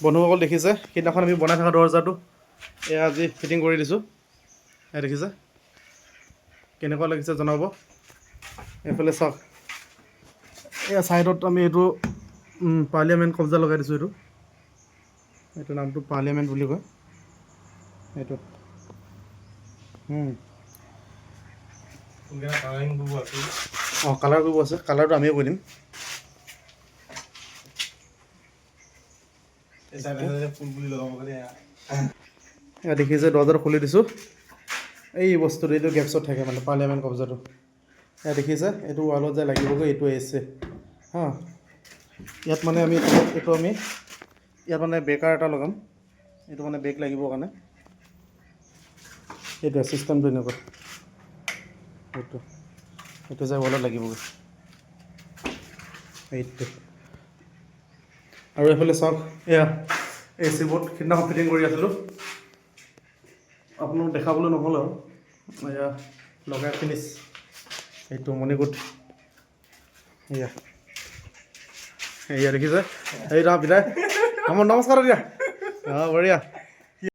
বন্ধুসকল দেখিছে সেইদিনাখন আমি বনাই থকা দৰজাটো এয়া আজি ফিটিং কৰি দিছোঁ। এয়া দেখিছে কেনেকুৱা লাগিছে জনাব। এইফালে চাওক, এয়া ছাইডত আমি এইটো পাৰ্লিয়ামেণ্ট কব্জা লগাই দিছোঁ। এইটো নামটো পাৰ্লিয়ামেণ্ট বুলি কয়। এইটো কালাৰ কৰিব আছে, কালাৰটো আমিয়ে কৰি দিম। এয়া দেখিছে দৰজাটো খুলি দিছোঁ। এই বস্তুটো এইটো গেপছত থাকে মানে পাৰ্লিয়ামেণ্ট কব্জাটো। এয়া দেখিছে এইটো ৱালত যে লাগিবগৈ, এইটো এছে হা। ইয়াত মানে আমি ইয়াত মানে বেকাৰ এটা লগাম। এইটো মানে বেক লাগিবৰ কাৰণে এইটো চিষ্টেমটো এনেকুৱা। এইটো যে ৱালত লাগিবগৈ এইটো। আৰু এইফালে চাওক, এয়া AC বোৰ্ড সিদিনাখন ফিটিং কৰি আছিলোঁ, আপোনালোক দেখাবলৈ নহ'ল আৰু এয়া লগাই ফিনিছ। এইটো মণিকোট এয়া দেখিছে। এইটো বিদায়, নমস্কাৰ দিয়া। বঢ়িয়া।